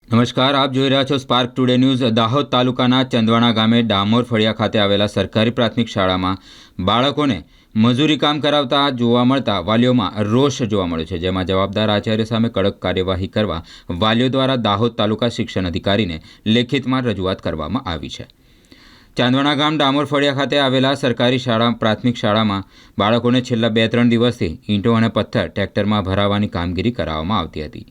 નમસ્કાર, આપ જોઈ રહ્યા છો સ્પાર્ક ટુડે ન્યૂઝ। દાહોદ તાલુકાના ચંદવાણા ગામે ડામોર ફળિયા ખાતે આવેલા સરકારી પ્રાથમિક શાળામાં બાળકોને મજૂરી કામ કરાવતા જોવા મળતા વાલીઓમાં રોષ જોવા મળ્યો છે, જેમાં જવાબદાર આચાર્ય સામે કડક કાર્યવાહી કરવા વાલીઓ દ્વારા દાહોદ તાલુકા શિક્ષણ અધિકારીને લેખિતમાં રજૂઆત કરવામાં આવી છે। ચાંદવાણા ગામ ડામોર ફળિયા ખાતે આવેલા સરકારી પ્રાથમિક શાળામાં બાળકોને છેલ્લા 2-3 દિવસથી ઈંટો અને પથ્થર ટ્રેક્ટરમાં ભરાવવાની કામગીરી કરાવવામાં આવતી હતી,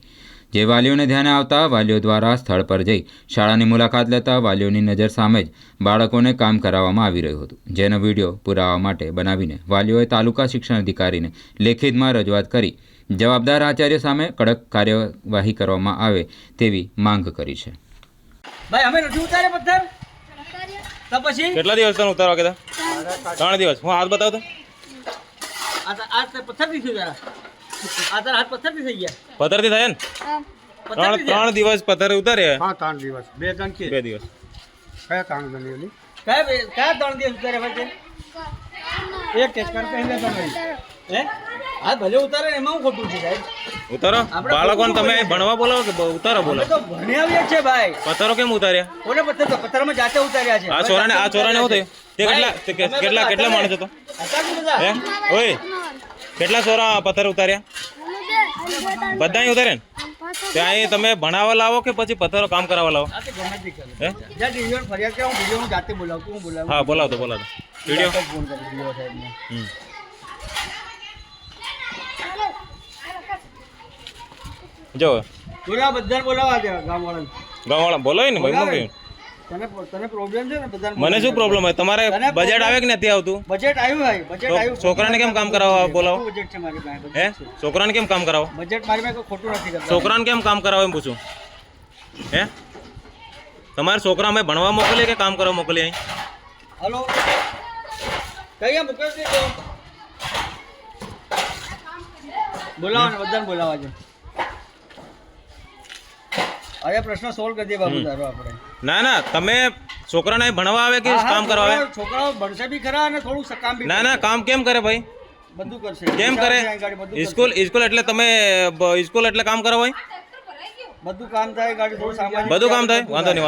જે વાલીઓને ધ્યાને આવતા વાલીઓ દ્વારા સ્થળ પર જઈ શાળાની મુલાકાત લેતા વાલીઓની નજર સામે જ બાળકોને કામ કરાવવામાં આવી રહ્યું હતું, જેનો વિડીયો પુરાવા માટે બનાવીને વાલીઓએ તાલુકા શિક્ષણ અધિકારીને લેખિતમાં રજૂઆત કરી જવાબદાર આચાર્ય સામે કડક કાર્યવાહી કરવામાં આવે તેવી માંગ કરી છે। ભાઈ અમે નથી ઉતારે પથ્થર તો પછી કેટલા દિવસ તને ઉતારવા કીધા? 3 દિવસ। હું હાથ બતાવતો આ પથ્થર થી થયું જરા આ તારા હાથ પથ્થર થી થઈ ગયા પથ્થર થી થાય ને? 3 દિવસ પથ્થર ઉતાર્યા। हाँ 3 दिवस 2 दिन के 2 દિવસ क्या काम करने वाली કયા 3 દિવસ ઉતારે ભાઈ एक टेस्ट कर पहले तो नहीं હે આ ભલે ઉતારે ને એમાં હું ખોટું છે સાહેબ? ઉતારો। બાળકોને તમે અહીં ભણવા બોલાવો કે ઉતારો અમે બોલાવો? તો ભણી આવીએ છે ભાઈ। પથ્થરો કેમ ઉતાર્યા? કોને પથ્થર તો પથ્થરમાં જાતે ઉતાર્યા છે। આ છોરાને શું થયું? તે કેટલા માણસ હતો? હે ઓય કેટલા છોરા પથ્થર ઉતાર્યા? બધાય ઉતાર્યા ને? તે અહીં તમે ભણાવવા લાવો કે પછી પથ્થરો કામ કરાવવા લાવો? આ તો ગમે તે કરે હે જ્યાં ડિવિઝન ફરિયાદ કરે હું ડિવિઝન જાતે બોલાવતો હું બોલાવું હા બોલાવતો વિડીયો ફોન કરી ડિવિઝન સાહેબને જો બોલાવ બધાને બોલાવા દે ગામવાળાને ગામવાળા બોલાય ને ભાઈ મૂકી તને પ્રોબ્લેમ છે ને બધાને મને શું પ્રોબ્લેમ હોય? તમારે બજેટ આવે કે નથી આવતું? બજેટ આવ્યું ભાઈ બજેટ આવ્યું છોકરાને કેમ કામ કરાવવા બોલાવો? બજેટ છે મારી પાસે હે છોકરાને કેમ કામ કરાવો? બજેટ મારી પાસે કોઈ ખોટું નથી કરતા છોકરાને કેમ કામ કરાવો એમ પૂછું? હે તમારા છોકરા અમે ભણવા મોકલીએ કે કામ કરવા મોકલીએ? અહીં હલો કઈ મોકલ દે તો બોલાવો ને બધાને બોલાવા છે। અરે પ્રશ્ન સોલ્વ કરી દે બાબુ તારો આપણે ના ના તમે છોકરાને અહીં ભણવા આવે કે કામ કરવા આવે? છોકરાઓ ભણશે બી ખરા અને થોડું કામ બી ના ના કામ કેમ કરે ભાઈ? બધું કરશે કેમ કરે? સ્કૂલ એટલે તમે સ્કૂલ એટલે કામ કરો ભાઈ? બધું કામ થાય ગાડી થોડું સામાન બધું કામ થાય? વાંધો નહીં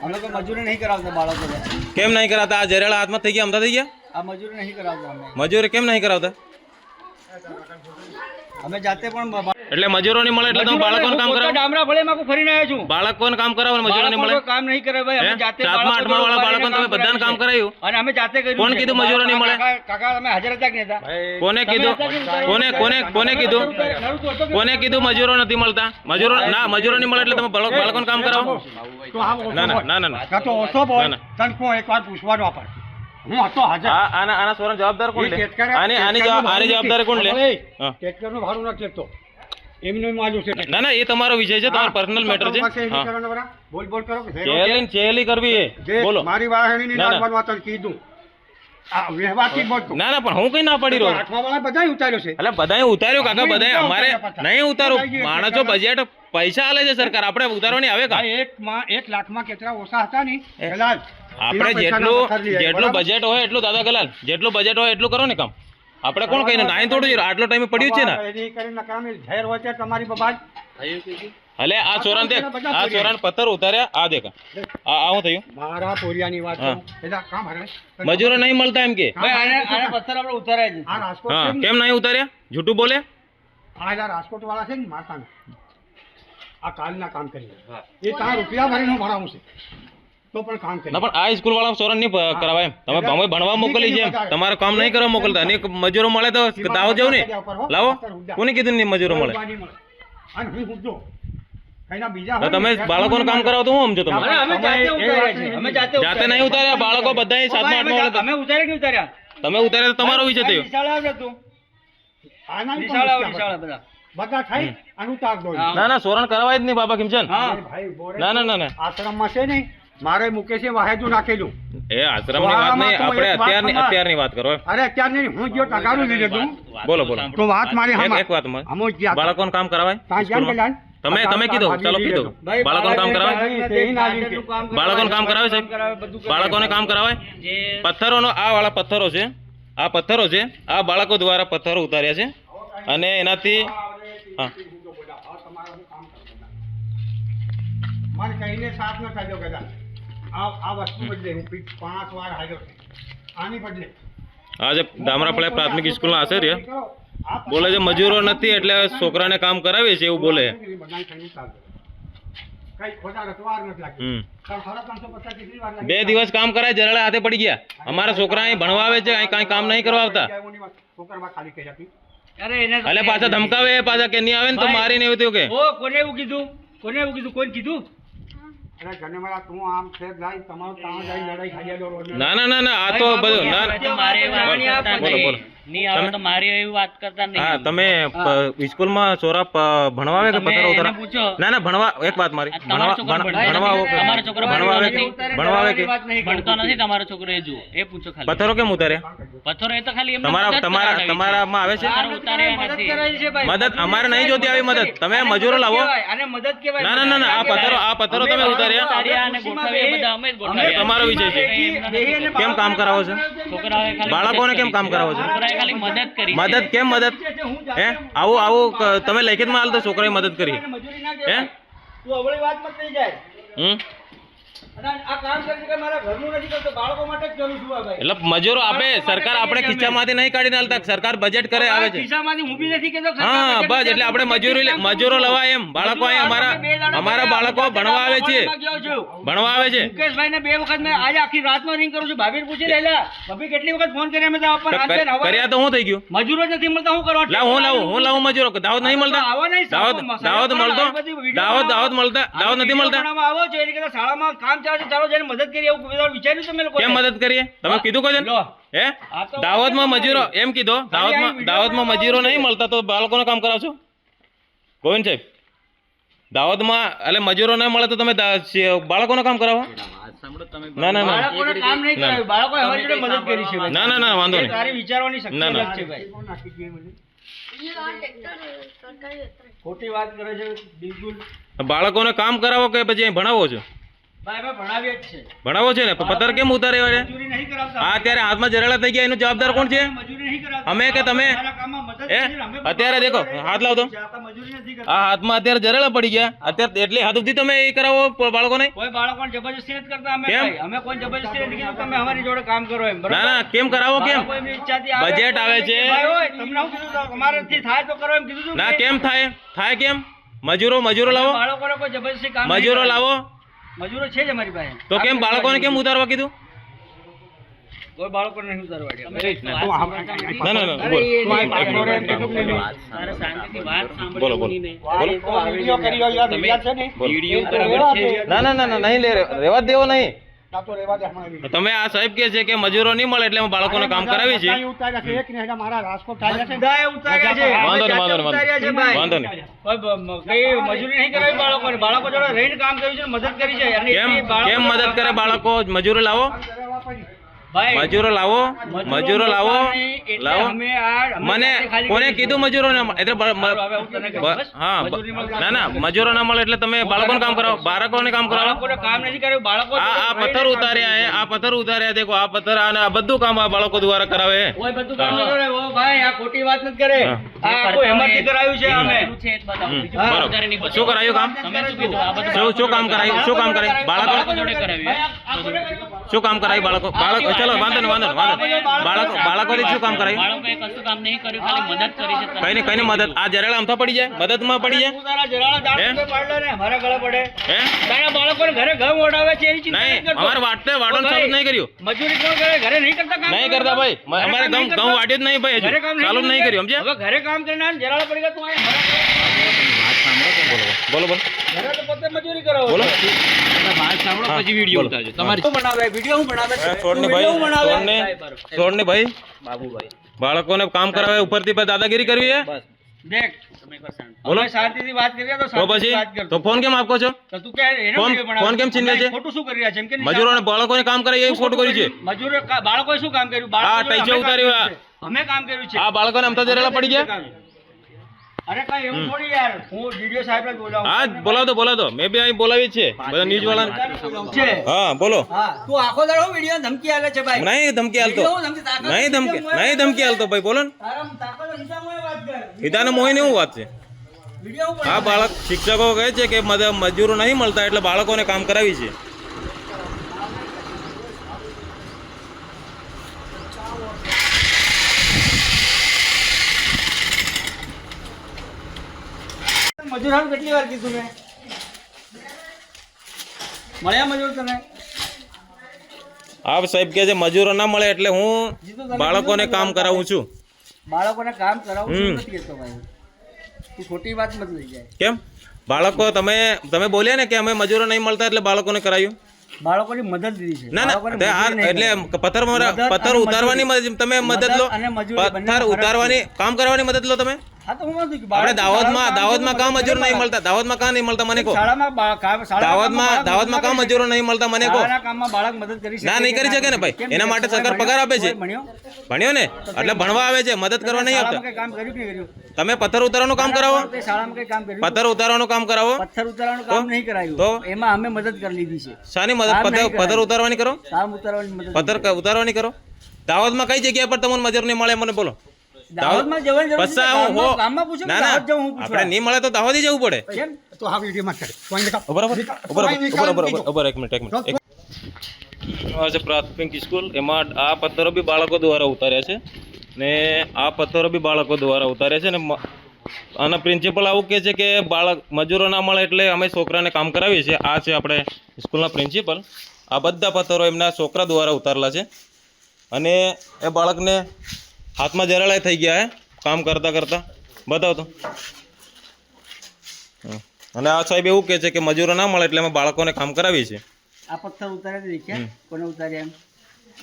અમે કોઈ મજૂરી નહીં કરાવતા બાળકોને। કેમ નહીં કરાવતા? આ જરેલા હાથમાં થઈ ગયા અમદા થઈ ગયા? આ મજૂરી નહીં કરાવતા અમે મજૂરી કેમ નહીં કરાવતા? અમે જાતે પણ એટલે મજૂરો નહીં મળે એટલે તમે બાળકોને કામ કરાવો? ડામરા ફળેમાં ફરીને આવ્યો છું। બાળકોને કામ કરાવો ને મજૂરો નહીં મળે? કામ નહીં કરે ભાઈ અમે જાતે 7મા 8મા વાળા બાળકોને તમે બધાને કામ કરાવ્યું અને અમે જાતે કર્યું કોણ કીધું મજૂરો નહીં મળે? કાકા તમે હાજર હતા કે નતા? કોને કીધું મજૂરો નથી મળતા? મજૂરો નહીં મળે એટલે તમે બાળકોને કામ કરાવો? ના का तो ओसो बोल तन को एक बार पूछवानो अपन હું હતો હાજર આના સોરા જવાબદાર કોણ લે? આની જવાબદારી કોણ લે? હા ટેક્ટર નું ભાડું નથી લેતો એમને માલું છે ના ના એ તમારો વિષય છે, તમારો પર્સનલ મેટર છે। હા બોલ બોલ કરો કે ચેલી કરવી એ બોલો। મારી વાહણીની ના, ના. નાખવાનું આ તને કીધું આ વ્યવહારથી બોલતું ના ના પણ હું કઈ ના પડી રહ્યો? આઠમા વાળા બધાય ઉતાર્યો છે એટલે બધાએ ઉતાર્યું કાકા, બધાએ અમારે નહીં ઉતારું। માણસો બજેટ પૈસા આલે છે સરકાર, આપણે ઉતારવાની આવે કા? આ 1 લાખમાં કેટલા ઓછા હતા ને ગલાલ આપણે જેટલું બજેટ હોય એટલું દાદા ગલાલ જેટલું બજેટ હોય એટલું કરો ને કામ। આપણે કોણ કહીને નાઈ થોડું આટલો ટાઈમે પડ્યું છે ને? એની કરીને નકામી ઝેર હોય છે તમારી બબાદ હલે આ છોરાને દેખ, આ છોરાને પથ્થર ઉતાર્યા, આ દેખ આ શું થયું? મારા પોરિયાની વાત હા. કરું એટલે કામ હરે મજૂરો નહીં મળતા એમ કે? ભાઈ આને પથ્થર આપણે ઉતારાય છે। આ રાજકોટ હા છે ને, કેમ નહીં ઉતાર્યા? જૂઠું બોલે? આ રાજકોટ વાળા છે ને માતાના આ કાલના કામ કરી એ તારા રૂપિયા ભરીને ભણાવું છે તો પણ કામ કરી ના પણ આ સ્કૂલ વાળા છોરા નહીં કરાવાય એમ? તમે અમે ભણવા મોકલી છે એમ, તમારે કામ નહીં કરવા મોકલતા ને મજૂરો મળે તો દાવો જાવ ને લાવો। કોને કીધું નહીં મજૂરો મળે? અને હું પૂછજો કઈના બીજા તો તમે બાળકોને કામ કરાવો તો હું સમજો તમે? અમે જાતે ઉતાર્યા છે અમે જાતે નહીં ઉતાર્યા બાળકો બધા 7મા 8મા વાળા અમે ઉતાર્યા કે ઉતાર્યા? તમે ઉતાર્યા તો તમારો વિષય થયો। નિશાળે આવજો તું આના નિશાળે બધા બધા ખાઈ અને ઉતાર દો ના ના સોરણ કરાવાય જ નહીં બાબા કિમચંદ। હા ભાઈ બોરે ના ના ના ના આશ્રમમાં છે ને મારે મુકેશે વાહેદું નાખેલું એ આશ્રમની વાત નહીં, આપણે અત્યારની વાત કરો એમ। અરે અત્યારે નહીં હું જો ટકાનું લઈ લીધું બોલો બોલો તો વાત મારી એક વાત માં હમો ગયા બાળકોને કામ કરાવાય ત્યાં જ્ઞાન સ્કૂલમાં? કલ્યાણ તમે કીધું ચાલો કીધું બાળકોને કામ કરાવાય? બાળકોને કામ કરાવે સાહેબ? બાળકોને કામ કરાવાય? પથ્થરોનો આ વાળા પથ્થરો છે, આ પથ્થરો છે, આ બાળકો દ્વારા પથ્થરો ઉતાર્યા છે અને એનાથી હા તમારે હું કામ કરું મને કહીને સાથ ન ખાજો કદાચ આ વસ્તુ બદલે હું 5 વાર હાજર છું આની બદલે આજે ડામરાપડા પ્રાથમિક સ્કૂલના આચાર્ય બોલે છે મજૂરો નથી એટલે છોકરાને કામ કરાવીએ છે એવું બોલે કઈ ખોટા રસવાર નથી લાગતી હમ પણ ખરા 550 કેટલી વાર લાગી 2 દિવસ કામ કરાય જરાળા હાથે પડી ગયા અમારા છોકરા અહીં ભણવા આવે છે અહીં કાંઈ કામ નહીં કરવા આવતા છોકરા ખાલી કહી આપી અરે એને એટલે પાછા ધમકાવે પાછા કે નહીં આવે ને તો મારીને એવું થયું કે ઓ કોને એવું કીધું કોને કીધું અરે ઘને મારા તું આમ છે જાય તમારું કામ જાય લડાઈ ખાઈ જાય રોજ ના ના ના ના આ તો બધું ના બોલો બોલો નહીં આવે તો મારી એવી વાત કરતા નહીં. હા તમે સ્કૂલમાં છોરા ભણવા આવે કે તમે પથ્થર એને ઉતારા પૂછો. ના ના ભણવા એક વાત મારી આ તમારો છોકરો ભણવા તમારો છોકરો ભણવા આવે કે ભણતો ભણવા આવે કે ભણતો નથી તમારો છોકરો, એ જુઓ, એ પૂછો ખાલી. પથ્થરો કેમ ઉતાર્યા પથ્થરો એ તો ખાલી એમને તમારા મદદ તમારા કરાવી છે. તમારામાં આવે છે પથ્થરો ઉતાર્યા નથી. મદદ અમારે નહીં જોતી આવી મદદ તમે મજૂરો લાવો આને મદદ કહેવાય. ના ના ના ના આ પથ્થરો તમે ઉતાર્યા ઉતાર્યા અને ગોઠવ્યા એ બધા અમે જ ગોઠવ્યા. તમારો વિષય છે. કેમ કામ કરાવો છો છોકરાઓએ ખાલી બાળકોને મદદ કેમ કરી કામ છે. કરાવો છો છોકરાએ ખાલી મદદ કરી છે. મદદ કેમ મદદ હે આવું તમે લેખિતમાં હાલ તો છોકરાએ મદદ કરી મજૂરી ના હે કહેવાય. તું અવળી વાત મત થઈ જાય. હમ અને આ કામ કરી કે મારા ઘરનું નથી કરતો, બાળકો માટે જ કરું છું આ ભાઈ. એટલે મજૂરો આપે સરકાર આપણે ખિસ્સામાંથી નહીં કાઢીને હાલતા સરકાર બજેટ કરે આવે છે ખિસ્સામાંથી હું બી નથી કહેતો, હા બસ એટલે આપણે મજૂરો લવાય એમ બાળકો અહીં અમારા બાળકો ભણવા આવે છે ભણવા આવે છે મુકેશભાઈને 2 વખત મેં આજે આખી રાતનો રિંગ કરું છું. ભાભીને પૂછી લેલા ભાભી કેટલી વખત ફોન કર્યા મેં તો તો કર્યા તો શું થઈ ગયું મજૂરો જ નથી મળતા, શું કરવા? લાવ હું લાવું મજૂરો દાવત નહીં મળતા આવો નહીં, દાવત મળતો દાવત મળતા દાવત નથી મળતા શાળામાં આવો છો એની કરતા શાળામાં કામ ચાલે છે, ચાલો જઈને મદદ કરીએ એવું વિચાર્યું તમે લોકો? કેમ મદદ કરીએ તમે કીધું કોઈ લો. હે દાવતમાં મજૂરો એમ કીધો દાવતમાં મજૂરો નહીં મળતા તો બાળકોને કામ કરાવશો ગોવિંદ સાહેબ દાવતમાં એટલે મજૂરો નહીં મળે તો તમે બાળકોને કામ કરાવો ના ના ના બાળકોને કામ નહીં કરાવ્યું, બાળકોએ અમારી જોડે મદદ કરી છે ભાઈ. ના ના ના વાંધો એ નહીં તારી વિચારવાની શક્તિ ના, ના. અલગ છે ભાઈ. ખોટી વાત કરે છે બિલકુલ. બાળકોને કામ કરાવો કે પછી અહીં ભણાવો છો ભાઈ અમે ભણાવીએ જ છે. ભણાવો છે ને પથ્થર કેમ ઉતારે છે મજૂરી નહીં કરાવતા. હા અત્યારે હાથમાં જરેલા થઈ ગયા એનો જવાબદાર કોણ છે મજૂરી નહીં કરાવતા. અમે કે તમે અમારા કામમાં મદદ હે કરી છે, અમે અત્યારે દેખો હાથ લાવતો જાતા મજૂરી નથી કરતા. આ હાથમાં અત્યારે જરેલા પડી ગયા અત્યારે એટલે હાથ સુધી તમે એ કરાવો બાળકોને કોઈ બાળકોને જબરજસ્તી નથી કરતા અમે કેમ? ભાઈ. અમે કોઈ જબરજસ્તી નથી કીધું તમે અમારી જોડે કામ કરો એમ, બરાબર? ના ના કેમ કરાવો કેમ બાળકો એમની ઈચ્છાથી આવે. બજેટ આવે છે. ભાઈ હોય, તમને શું કીધું હતું? અમારાથી થાય તો કરો એમ કીધું હતું ના કે? કેમ થાય કેમ મજૂરો લાવો બાળકોને કોઈ જબરજસ્તી કામ નહીં મજૂરો કરાવે. લાવો મજૂરો છે જ અમારી પાસે. તો કેમ બાળકોને કેમ ઉતારવા કીધું કોઈ બાળકોને નહીં ઉતારવા તમે દે. તો વાત સાંભળતા ના ના ના અરે બોલ એ નહીં, તારે શાંતિથી વાત બોલો, બોલો. સાંભળવાની નહીં. બોલો. તો આ વિડીયો કરી રહ્યો યાર વિડીયો છે ને બોલો. વિડીયો એ તો બરાબર રેવા છે. દે. ના ના ના ના નહીં રેવા દેવો નહીં આ તો રેવા દે હમણાં વિડીયો. તમે આ સાહેબ કે છે કે મજૂરો નહીં મળે એટલે અમે બાળકોને કામ કરાવી છે બધાએ ઉતાર્યા છે, એક ને હેડા મારા રાજકોટ થયા છે. બધાએ ઉતાર્યા છે. વાંધો નહીં, અમે વાંધો નહીં, ઉતાર્યા છે ભાઈ. વાંધો નહીં કોઈ કઈ મજૂરી નહીં કરાવી બાળકોને. બાળકો જોડે રહીને કામ કર્યું છે, મદદ કરી છે. અને કેમ એ બાળકો કેમ મદદ કરે બાળકો મજૂરો લાવો ભાઈ, મજૂરો લાવો એટલે લાવો અમે આ મને ખાલી કોને કરી કીધું મજૂરો ના મળે એટલે સારું, હવે હું તને કહું, બસ. હા મજૂરી મળે. ના ના મજૂરો ના મળે એટલે તમે બાળકોને કામ કરાવો બાળકોને કામ કરાવો બાળકોને કામ નથી કર્યું. બાળકો આ જોડે પથ્થર રહીને કામ ઉતાર્યા કર્યું હે આ પથ્થર ઉતાર્યા દેખો આ પથ્થર અને આ બધું કામ આ બાળકો દ્વારા કરાવે હે કોઈ બધું કામ ન કરે. ઓ ભાઈ આ ખોટી વાત નથી કરે. હા. આ આખું હેમતથી કરાવ્યું છે અમે. શું છે એ જ બતાવો. બીજું હા. કોઈ વધારે નહીં બતાવો. શું કરાયું કામ તમે શું કીધું? આ બધું શું કામ કરાયું શું કામ કરાયું બાળકો બાળકો જોડે કરાવ્યું. શું કામ કરાયું બાળકો ચલો વાંધો નહીં બાળકોથી શું કામ કરાયું બાળકોએ કશું કામ નહીં કર્યું, ખાલી મદદ કરી છે. કઈ મદદ આ જરેલા અમથા પડી જાય મદદમાં પડી જાય તું તારા જરાળા દાંત હે? ઉપર પાડલો ને અમારા ગળે પડે. હે તારા બાળકોને ઘરે ઘઉં ઓઢાવે છે એની ચિંતા નહીં નથી કરતો. અમારે વાડવાનું ચાલુ જ નહીં કર્યું મજૂરી કોણ કરે? ઘરે નહીં કરતા કામ? નહીં કરતા ભાઈ અમારે ઘઉં વાડ્યું જ નહીં ભાઈ ઘરે હજુ કામ ચાલુ જ નહીં કર્યું સમજે હવે ઘરે કામ કરીને આને જરાળા પડી ગયા તું અહીંયા બોલો બોલો ઘરે તો પોતે મજૂરી કરો બોલો પછી વિડીયો ઉતારજો. તમારી શું બનાવે? વિડીયો હું બનાવે? છોડને વિડીયો હું બનાવે? છોડને ભાઈ બાબુભાઈ બાળકોને કામ કરાવે ઉપરથી પછી દાદાગીરી કરવી હે દેખ તમે એકવાર શાંત. બોલો અમે શાંતિથી વાત કરીએ તો તો શાંતિથી વાત પછી કરતો. તો ફોન કેમ આપકો છો તો તું કે એને ફોન- વિડીયો બનાવે? ફોન કેમ છીનવે છે? ખોટું શું કરી રહ્યા છે? એમ કે નહીં? મજૂરોને બાળકોને કામ કરે એ ખોટું કર્યું છે મજૂરો બાળકોએ શું કામ કર્યું? આ બાળકો જોડે ટાઈચે અમે કામ ઉતાર્યું કર્યું છે. અમે કામ કર્યું છે. આ બાળકોને અમથા જરેલા પડી ગયા અરે કઈ એવું થોડી યાર, હું DDO સાહેબને બોલાવું. હા બોલાવ દો મેં બી અહીં બોલાવી જ છે બધા ન્યૂઝ વાળાને. છે. હા બોલો. હા, તું આખો દાડો વિડીયો ધમકી આલે છે ભાઈ. નહીં ધમકી હાલતો, નહીં ધમકી હાલતો ભાઈ, બોલો ને. તારા તાકાત હિસાબે વાત કર. હિતાને મોહીને શું વાત છે? વિડીયો ઉપર આ બાળક શિક્ષકો કહે છે કે મજૂરો નહીં મળતા એટલે બાળકોને કામ કરાવી છે. મજૂર હાલ કેટલી વાર કીધું મેં? મળ્યા મજૂર તને? આપ સાહેબ કહે છે મજૂરો ના મળે એટલે હું બાળકોને કામ કરાવું છું. બાળકોને કામ કરાવું છું નથી કહેતો ભાઈ. તું ખોટી વાત મત લઈ જાય. કેમ બાળકો તમે બોલ્યા ને કે અમે મજૂરો નહીં મળતા એટલે બાળકોને કરાયું? બાળકોની મદદ લીધી છે. ના બાળકોની ના મજૂરી નહીં એટલે કરી. પથ્થર ઉતારવાની તમે મદદ લો, અને મજૂરી બંનેનો પથ્થર ફરક ઉતારવાની કામ કરવાની મદદ લો તમે. હા તો હું નથી કે આપણે બાળક- દાહોદમાં કામ મજૂર નહીં મળતા, દાહોદમાં કામ નહીં મળતા મને કહો. શાળામાં દાહોદમાં કામ મજૂરો નહીં મળતા મને કહો. શાળાના કામમાં બાળક મદદ કરી શકે ના નહીં કરી શકે ને ભાઈ, કેમ એના નહીં? માટે સરકાર પગાર આપે છે. ભણ્યો? ભણ્યો ને એટલે ભણવા આવે છે, મદદ કરવા નહીં શાળામાં આવતા. કઈ કામ કર્યું કે નહીં કર્યું? તમે પથ્થર ઉતારવાનું કામ કરાવો, તે શાળામાં કઈ કામ કર્યું? પથ્થર ઉતારવાનું કામ કરાવો. પથ્થર ઉતારવાનું કામ નહીં કરાયું. તો? એમાં અમે મદદ કરી લીધી છે. શાની મદદ? કામ નહીં પથ્થર કરાયું. ઉતારવાની કરો, કામ ઉતારવાની મદદ. પથ્થર ઉતારવાની કરો. દાહોદમાં કઈ જગ્યા પર તમને મજૂર નહીં મળે મને બોલો. દાહોદમાં જવાની જરૂર નથી. પછી હું ગામમાં પૂછો કે ના ના દાહોદ જાઉં હું પૂછવા. આપણે નહીં મળે તો દાહોદી જવું પડે. કેમ? તો આ વિડીયોમાં કરે તો અહીં લખા. બરાબર એક મિનિટ આ છે પ્રાથમિક સ્કૂલ, એમાં આ પથ્થરો બી બાળકો દ્વારા ઉતાર્યા છે ને આ પથ્થરો બી બાળકો દ્વારા ઉતાર્યા છે ને અને પ્રિન્સિપલ આવું કહે છે કે બાળક મજૂરો ના મળે એટલે અમે છોકરાને કામ કરાવીએ છીએ. આ છે આપણે સ્કૂલના પ્રિન્સિપલ. આ બધા પથ્થરો એમના છોકરા દ્વારા ઉતારેલા છે અને એ બાળકને હાથમાં જરાળા થઈ ગયા હે કામ કરતા કરતા. બતાવો તો. અને આ સાહેબ એવું કહે છે કે મજૂરો ના મળે એટલે અમે બાળકોને કામ કરાવીએ છીએ. આ પથ્થર ઉતાર્યા તે દેખ્યા? કોને ઉતાર્યા એમ?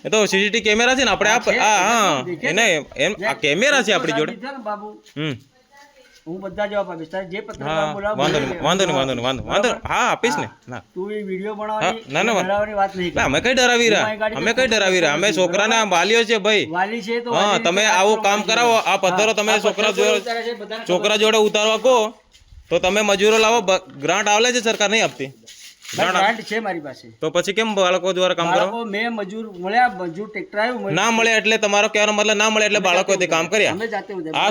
એ તો સીસીટીવી કેમેરા છે ને આપણે હા એને એમ આ કેમેરા છે આપણી જોડે. દીધા ને બાબુ, હમ હું બધા જવાબ આપીશ. તારે જે પત્રકાર હા બોલાવો વાંધો બોલાવી નહીં લે. વાંધો હા આપીશ ને. ના તું એ વિડીયો હા, બનાવવાની ના, ના, ડરાવવાની વાત નહીં ના, કર. અમે કઈ ડરાવી રહ્યા, અમે કઈ ડરાવી રહ્યા, અમે છોકરાના વાલીઓ છે ભાઈ. વાલી છે તો હા વાલીની તમે વાત આવું કામ કરવાની કરાવો, છે. આ પથ્થરો તમે આ છોકરા પથ્થર જોડે ઉતારે છે, બધાને છોકરા જોડે ઉતારવા કહો તો તમે મજૂરો લાવો. ગ્રાન્ટ આવે છે સરકાર નહીં આપતી. ખબર. ગ્રાન્ટ છે મારી પાસે. તો પછી કેમ બાળકો દ્વારા કામ કરો? બાળકો મેં મજૂર મળ્યા, મજૂર ટ્રેક્ટર આવ્યું, ના મળે એટલે તમારો કહેવાનો મતલબ ના મળે એટલે બાળકો તે કામ કર્યા. અમે જાતે ઉતાર્યા.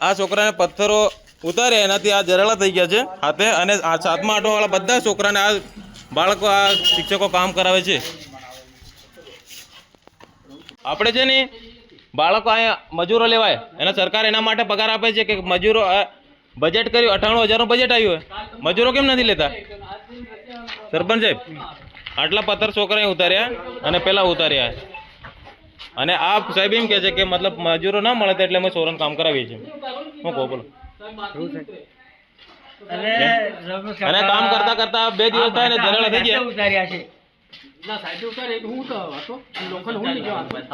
આ છોકરાને પથ્થરો ઉતારે એનાથી આ જરાળા થઈ ગયા છે હાથે અને આ 7મા 8મા વાળા બધા છોકરાને આ બાળકો આ શિક્ષકો કામ કરાવે છે. આપણે છે ને બાળકો અહીંયા મજૂરો લેવાય એના સરકાર એના માટે પગાર આપે છે કે મજૂરો બજેટ કર્યું 98,000નું બજેટ આવ્યું હોય, મજૂરો કેમ નથી લેતા? સરપંચ સાહેબ આટલા પથ્થર છોકરાએ ઉતાર્યા અને પેલા ઉતાર્યા અને આ સાહેબ એમ કહે છે કે મતલબ મજૂરો ના મળે એટલે અમે સોરન કામ કરાવીએ છીએ. શું કહો બોલો? અને રમેશ અને કામ કરતા કરતા 2 દિવસ થાય ને જરાળા થઈ ગયા. ઉતાર્યા છે.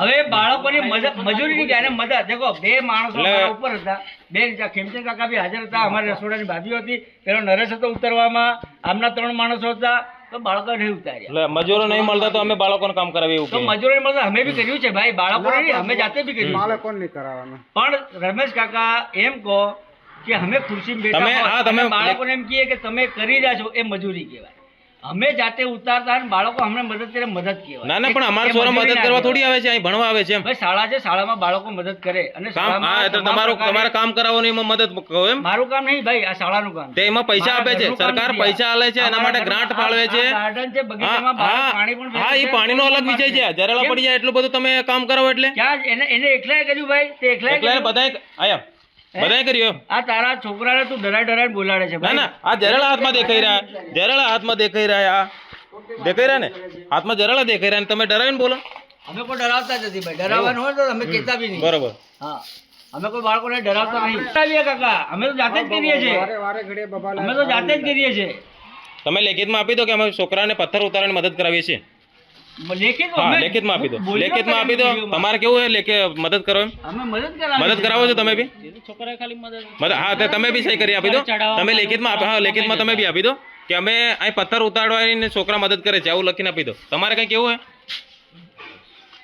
હવે બાળકોની મજૂરીની ક્યારે મદદ દેખો. બે માણસો અમારા ઉપર હતા, બે ખેમચંદ કાકા બી હાજર હતા, અમારી રસોડાની ભાભીઓ હતી, પેલો નરેશ હતો ઉતરવામાં, આમના 3 માણસો હતા, તો બાળકો નહીં ઉતાર્યા. એટલે મજૂરો નહીં મળતા તો અમે બાળકોને કામ કરાવીએ એવું તો કહે. મજૂરી મદદ અમે બી કર્યું છે ભાઈ, બાળકો નહીં, અમે જાતે બી કર્યું છે. બાળકોને નહીં કરાવવાનું. પણ રમેશ કાકા એમ કહો કે અમે ખુરશી બેઠા તમે- હોત હા, તમે- અને બાળકોને એમ કહીએ કે તમે કરી રહ્યા છો, એ મજૂરી કહેવાય. અમે જાતે ઉતારતા અને બાળકો અમને મદદ કરે, મદદ કહેવાય. ના ના પણ અમારા એ છોરા મજૂરી મદદ ના કરવા કહેવાય. થોડી આવે છે, અહીં ભણવા આવે છે એમ. ભાઈ શાળા છે, શાળામાં બાળકો મદદ કરે અને કામ શાળામાં હા એટલે તમામ પ્રકારે- તમારે કામ કરાવવાનું એમાં મદદ કહો એમ. મારું કામ નહીં ભાઈ, આ શાળાનું કામ તે એમાં પૈસા મારા આપે છે, ઘરનું કામ સરકાર નથી આ. પૈસા આલે છે, એના માટે અમારા ગ્રાન્ટ ઘરનું ફાળવે છે. આ ગાર્ડન છે, હા બગીચામાં બહાર હા પાણી પણ હા, ભેગું એ છે. પાણીનો અલગ વિષય છે. જરેલા કેમ? પડી જાય એટલું બધું તમે કામ કરો એટલે ક્યાં એને એકલાએ કર્યું ભાઈ? તે એકલાએ એટલે કર્યું? બધાએ આયા બધાએ કર્યું એમ. આ તારા છોકરાને તું ડરાય બોલાડે છે ના ભાઈ. ના આ જરેલા હાથમાં દેખાઈ રહ્યા, જરેલા હાથમાં દેખાઈ રહ્યા, આ દેખાઈ રહ્યા ને હાથમાં જરેલા દેખાઈ રહ્યા ને તમે ડરાવીને બોલો. અમે કોઈ ડરાવતા જ નથી ભાઈ, ડરાવવાનું હોય તો અમે કહેતા બી નહીં. બરોબર. હા, અમે કોઈ બાળકોને ડરાવતા નહીં. ડરાવીએ કાકા, અમે તો જાતે જ કરીએ છીએ, વારે ઘડીએ બબાલા અમે તો જાતે જ કરીએ છીએ. તમે લેખિતમાં આપી દો કે અમે છોકરાને પથ્થર ઉતારવાની મદદ કરાવીએ છીએ. લેખિત હા અમે લેખિતમાં આપી દો, બોલ્યો લેખિતમાં આપી દો. વિડીયોમાં. તમારે કેવું હોય લેખે મદદ કરો એમ? અમે મદદ કરાવો છો તમે બી? છોકરાએ ખાલી મદદ હા તો તમે બી સહી કરી આપી દો. તમે લેખિતમાં હા લેખિતમાં તમે બી આપી દો કે અમે અહીં પથ્થર ઉતારવાની છોકરા મદદ કરે છે આવું લખીને આપી દો. તમારે કઈ કેવું હોય?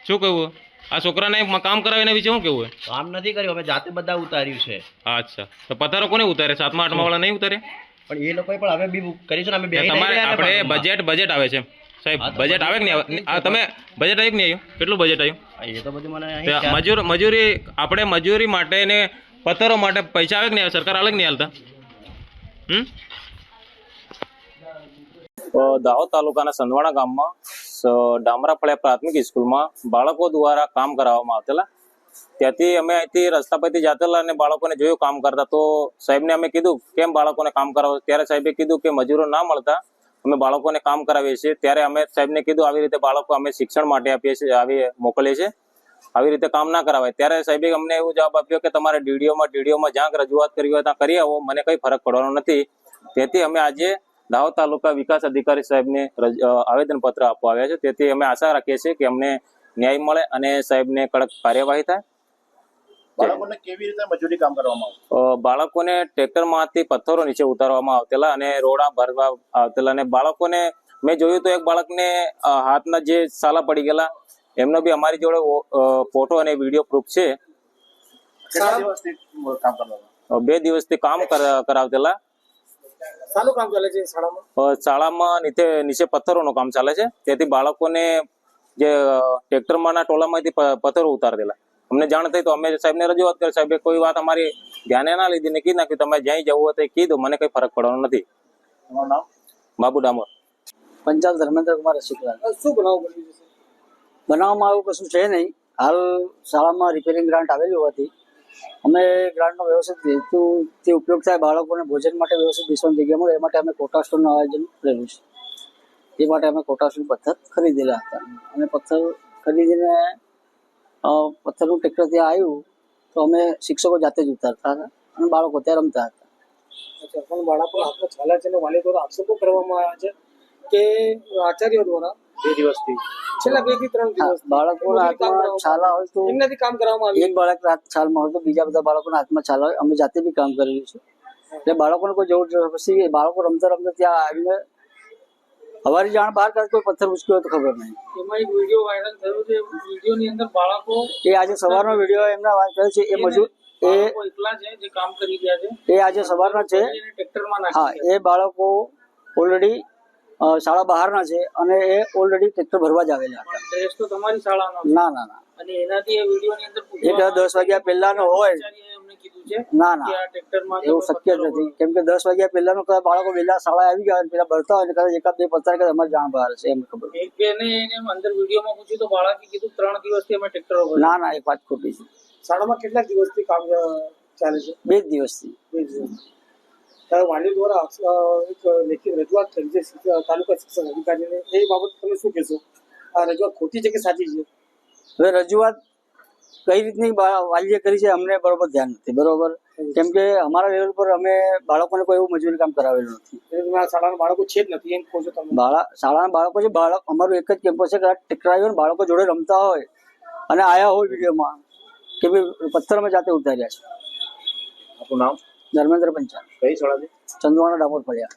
શું કહેવું? આ છોકરાને કામ કરાવે એના વિશે શું કેવું હોય? કામ નથી કર્યું, અમે જાતે બધા ઉતાર્યું છે. અચ્છા, તો પથ્થરો કોને ઉતારે? 7મા 8મા વાળા નહીં ઉતારે? પણ એ લોકોએ પણ હવે બી કરીશું ને અમે બેહી તમારે નહીં રહ્યા ને આપણે પણ. બજેટ આવે છે સાહેબ, હા, તો બજેટ આવે કે નહીં આવે? આ તમે બજેટ આવ્યું કે નહીં આવ્યું? કેટલું બજેટ આવ્યું? એ તો બધું મને અહીં તે ખ્યાલ- મજૂરી આપણે મજૂરી માટે ને પથ્થરો માટે પૈસા આવે કે નહીં આવે? સરકાર અલગ નહીં હાલતા? દાહોદ તાલુકાના સંધવાણા ગામમાં ડામરાફળિયા પ્રાથમિક સ્કૂલમાં બાળકો દ્વારા કામ કરાવવામાં આવતેલા. ત્યાંથી અમે અહીંથી રસ્તા પરથી જતેલા અને બાળકોને જોયું કામ કરતા, તો સાહેબને અમે કીધું કેમ બાળકોને કામ કરાવો? ત્યારે સાહેબે કીધું કે મજૂરો ના મળતા અમે બાળકોને કામ કરાવીએ છીએ. ત્યારે અમે સાહેબને કીધું આવી રીતે બાળકો અમે શિક્ષણ માટે આપીએ છીએ, આવી મોકલીએ છીએ, આવી રીતે કામ ના કરાવાય. ત્યારે સાહેબે અમને એવું જવાબ આપ્યો કે તમારે ડીડીઓમાં જ્યાં રજૂઆત કરવી હોય ત્યાં કરી આવો, મને કંઈ ફરક પડવાનો નથી. તેથી અમે આજે દાહોદ તાલુકા વિકાસ અધિકારી સાહેબને આવેદનપત્ર આપવા આવ્યા છે. તેથી અમે આશા રાખીએ છીએ કે અમને ન્યાય મળે અને સાહેબને કડક કાર્યવાહી થાય. બાળકોને કેવી રીતે મજૂરી કામ કરવામાં બાળકોને ટ્રેક્ટરમાંથી પથ્થરો નીચે ઉતારવામાં આવતેલા અને રોડા ભરવા આવતેલા. અને બાળકોને મેં જોયું તો એક બાળકને હાથના જે સાલા પડી ગયેલા, એમનો બી અમારી જોડે ફોટો અને વિડીયો પ્રૂફ છે. કેટલા દિવસથી કામ કરવામાં? 2 દિવસથી કામ કરાવતેલા. સારું કામ ચાલે છે શાળામાં. શાળામાં નીચે પથ્થરોનું કામ ચાલે છે. તેથી બાળકોને જે ટ્રેક્ટરમાંના ટોલામાંથી પથ્થરો ઉતારતેલા. અમને જાણ થઈ તો અમે સાહેબને રજૂઆત કરી. સાહેબે કોઈ વાત અમારી ધ્યાને ના લીધી ને કીધું નાખ્યું તમે જ્યાં જવું હોય તો કીધું, મને કઈ ફરક પડવાનો નથી. તમારું નામ? બાબુ ડામોર. પંચાલ ધર્મેન્દ્ર કુમાર રસિકલાલ. શું બનાવ બન્યું છે? બનાવવામાં આવું કશું છે નહીં. હાલ શાળામાં રિપેરિંગ ગ્રાન્ટ આવેલી હોવાથી અમે ગ્રાન્ટનો વ્યવસ્થિત હેતુથી ઉપયોગ થાય, બાળકોને ભોજન માટે વ્યવસ્થિત બેસવાની જગ્યા મળે એ માટે અમે કોટા સ્ટોરનું આયોજન કરેલું છે. એ માટે અમે કોટા સ્ટોર પથ્થર ખરીદેલા હતા અને પથ્થર ખરીદીને પથ્થરનું ટ્રેક્ટર ત્યાં આવ્યું તો અમે શિક્ષકો જાતે જ ઉતારતા હતા અને બાળકો ત્યાં રમતા હતા. અચ્છા, પણ બાળકો હાથમાં છાલા છે ને વાલી દ્વારા આક્ષેપો કરવામાં આવ્યા છે કે આચાર્ય દ્વારા 2 દિવસથી છેલ્લા 2 થી 3 દિવસ બાળકોના હાથમાં છાલા હોય તો એમનાથી કામ કરવામાં આવ્યું. એક બાળક હાથ છાલમાં હોય તો બીજા બધા બાળકોના હાથમાં છાલ હોય. અમે જાતે બી કામ કરેલું છે. એટલે બાળકોને કોઈ જરૂર પછી બાળકો રમતા રમતા ત્યાં આવીને અમારી જાણ બહાર કાઢ કોઈ પથ્થર ઉચક્યો હોય તો ખબર નહીં. એમાં એક વિડીયો વાયરલ થયો છે. વિડીયોની અંદર બાળકો એ આજે સવારનો વિડીયો એમના વાત કર્યો છે. એ મજૂર એકલા છે જે કામ કરી રહ્યા છે. એ આજે સવારના છે. ટ્રેક્ટરમાં હા, એ બાળકો ઓલરેડી શાળા બહારના છે અને એ ઓલરેડી ટ્રેક્ટર ભરવા જ આવેલા હતા. ડ્રેસ તો તમારી શાળાનો ના ના ના, અને એનાથી એ વિડીયોની અંદર એ 10 વાગ્યા પહેલાનો હોય. અમને કીધું છે ના ના, કે આ ટ્રેક્ટરમાં એવું શક્ય જ નથી. કેમ કે 10 વાગ્યા પહેલાનો કદાચ બાળકો વહેલા શાળા આવી ગયા પેલા ભરતા હોય કદાચ એકાદ બે પથ્થર કે અમારી જાણ બહાર છે એમ ખબર. એક બેને એને અંદર વિડીયોમાં પૂછ્યું તો બાળકે કીધું 3 દિવસથી અમે ટ્રેક્ટર ના ના, એ વાત ખોટી છે. શાળામાં કેટલા દિવસથી કામ ચાલે છે? 2 દિવસથી. 2 દિવસ. ત્યારે વાલી દ્વારા એક લેખિત રજૂઆત કરી છે તાલુકા શિક્ષણ અધિકારીને, એ બાબત તમે શું કહેશો? આ રજૂઆત ખોટી છે કે સાચી છે? હવે રજૂઆત કઈ રીતની વાલીએ કરી છે અમને બરોબર ધ્યાન નથી. બરોબર, કેમ કે અમારા લેવલ પર અમે બાળકોને કોઈ એવું મજૂરી કામ કરાવેલું નથી. શાળાના બાળકો છે જ નથી એમ કહો છો તમે? શાળાના બાળકો છે. અમારું એક જ કેમ્પસ છે. ટ્રેક્ટર આવ્યો બાળકો જોડે રમતા હોય અને આયા હોય વિડીયોમાં કે ભાઈ પથ્થર અમે જાતે ઉતાર્યા છે. આપનું નામ? ધર્મેન્દ્ર પંચાલ. કઈ શાળાથી? ચંદવાણા ડામોર ફળિયા.